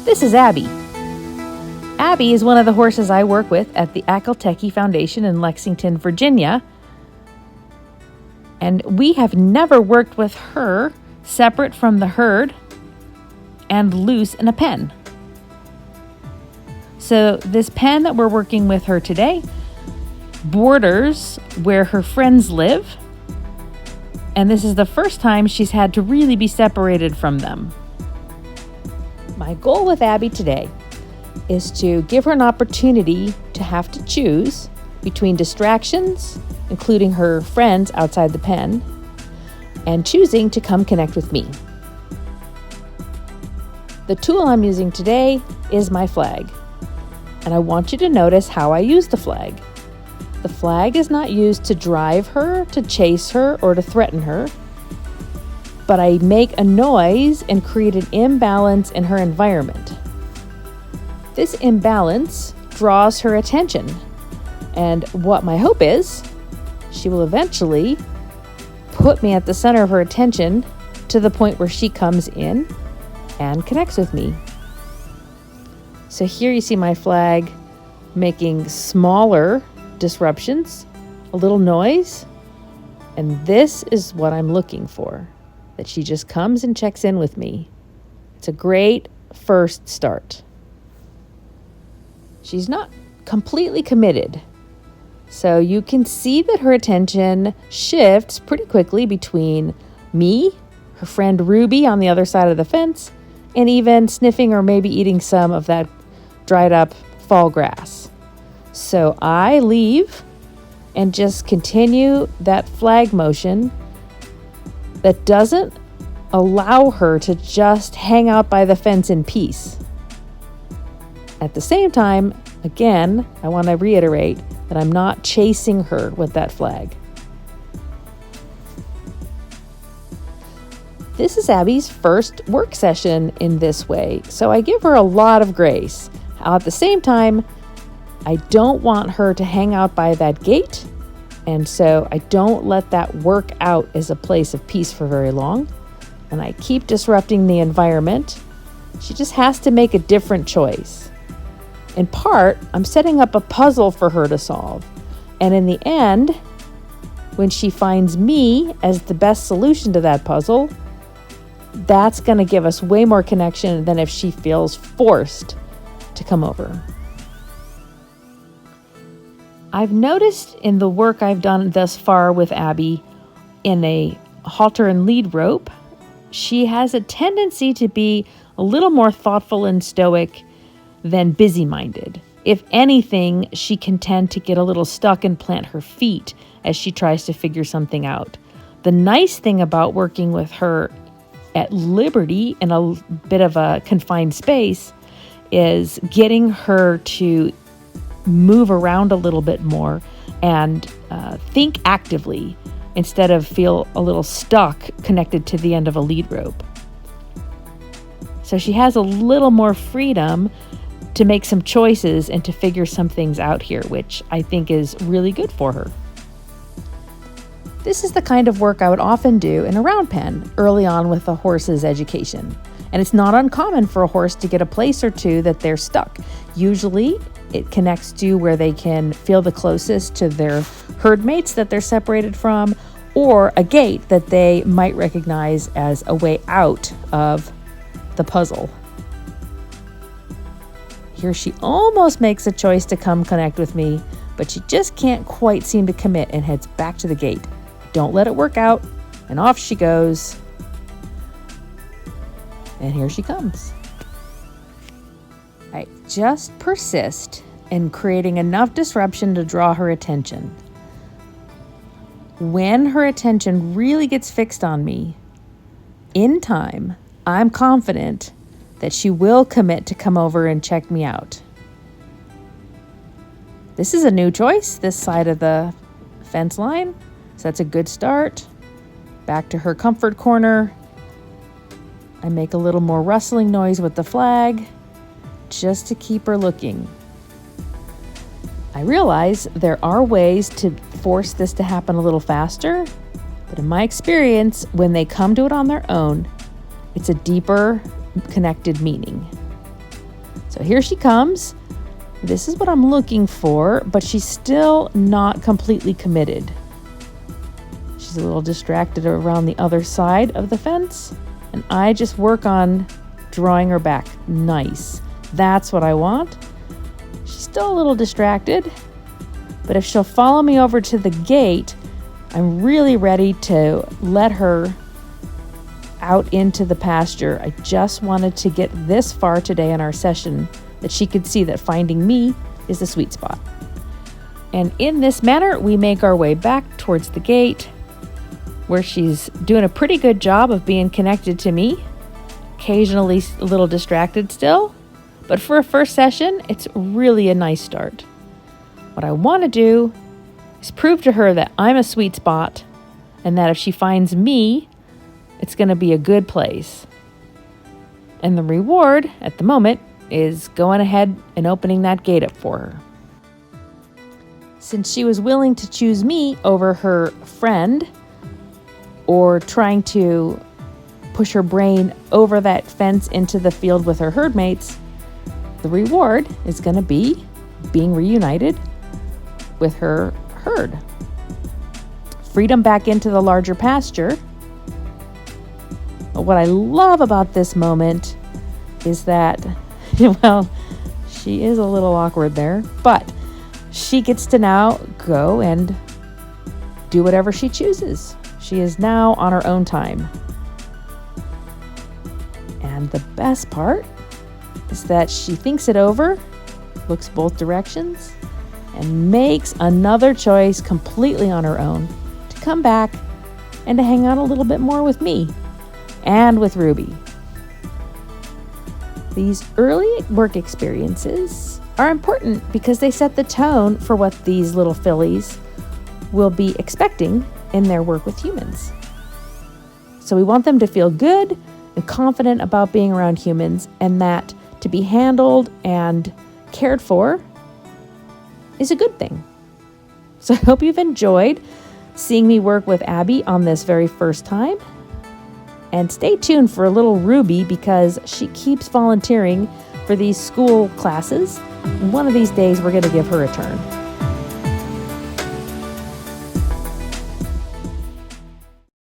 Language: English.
This is Abby. Abby is one of the horses I work with at the Akhal-Teke Foundation in Lexington, Virginia. And we have never worked with her separate from the herd and loose in a pen. So this pen that we're working with her today borders where her friends live. And this is the first time she's had to really be separated from them. My goal with Abby today is to give her an opportunity to have to choose between distractions, including her friends outside the pen, and choosing to come connect with me. The tool I'm using today is my flag, and I want you to notice how I use the flag. The flag is not used to drive her, to chase her, or to threaten her, but I make a noise and create an imbalance in her environment. This imbalance draws her attention, and what my hope is, she will eventually put me at the center of her attention to the point where she comes in and connects with me. So here you see my flag making smaller disruptions, a little noise, and this is what I'm looking for, that she just comes and checks in with me. It's a great first start. She's not completely committed, so you can see that her attention shifts pretty quickly between me, her friend Ruby on the other side of the fence, and even sniffing or maybe eating some of that dried up fall grass. So I leave and just continue that flag motion that doesn't allow her to just hang out by the fence in peace. At the same time, again, I want to reiterate that I'm not chasing her with that flag. This is Abby's first work session in this way, so I give her a lot of grace. At the same time, I don't want her to hang out by that gate, and so I don't let that work out as a place of peace for very long, and I keep disrupting the environment. She just has to make a different choice. In part, I'm setting up a puzzle for her to solve, and in the end, when she finds me as the best solution to that puzzle, that's going to give us way more connection than if she feels forced to come over. I've noticed in the work I've done thus far with Abby in a halter and lead rope, she has a tendency to be a little more thoughtful and stoic than busy-minded. If anything, she can tend to get a little stuck and plant her feet as she tries to figure something out. The nice thing about working with her at liberty in a bit of a confined space is getting her to move around a little bit more and think actively instead of feel a little stuck connected to the end of a lead rope. So she has a little more freedom to make some choices and to figure some things out here, which I think is really good for her. This is the kind of work I would often do in a round pen early on with a horse's education. And it's not uncommon for a horse to get a place or two that they're stuck. Usually it connects to where they can feel the closest to their herd mates that they're separated from, or a gate that they might recognize as a way out of the puzzle. Here she almost makes a choice to come connect with me, but she just can't quite seem to commit and heads back to the gate. Don't let it work out, and off she goes. And here she comes. I just persist in creating enough disruption to draw her attention. When her attention really gets fixed on me, in time, I'm confident that she will commit to come over and check me out. This is a new choice, this side of the fence line, so that's a good start. Back to her comfort corner. I make a little more rustling noise with the flag, just to keep her looking. I realize there are ways to force this to happen a little faster, but in my experience, when they come to it on their own, it's a deeper connected meaning. So here she comes. This is what I'm looking for, but she's still not completely committed. She's a little distracted around the other side of the fence, and I just work on drawing her back. Nice. That's what I want. She's still a little distracted, but if she'll follow me over to the gate, I'm really ready to let her out into the pasture. I just wanted to get this far today in our session that she could see that finding me is the sweet spot. And in this manner, we make our way back towards the gate, where she's doing a pretty good job of being connected to me, occasionally a little distracted still, but for a first session, it's really a nice start. What I want to do is prove to her that I'm a sweet spot, and that if she finds me, it's going to be a good place. And the reward at the moment is going ahead and opening that gate up for her. Since she was willing to choose me over her friend, or trying to push her brain over that fence into the field with her herd mates, the reward is going to be being reunited with her herd. Freedom back into the larger pasture. But what I love about this moment is that, well, she is a little awkward there, but she gets to now go and do whatever she chooses. She is now on her own time. And the best part is that she thinks it over, looks both directions, and makes another choice completely on her own to come back and to hang out a little bit more with me and with Ruby. These early work experiences are important because they set the tone for what these little fillies will be expecting in their work with humans. So we want them to feel good and confident about being around humans, and that to be handled and cared for is a good thing. So I hope you've enjoyed seeing me work with Abby on this very first time. And stay tuned for a little Ruby, because she keeps volunteering for these school classes. One of these days, we're going to give her a turn.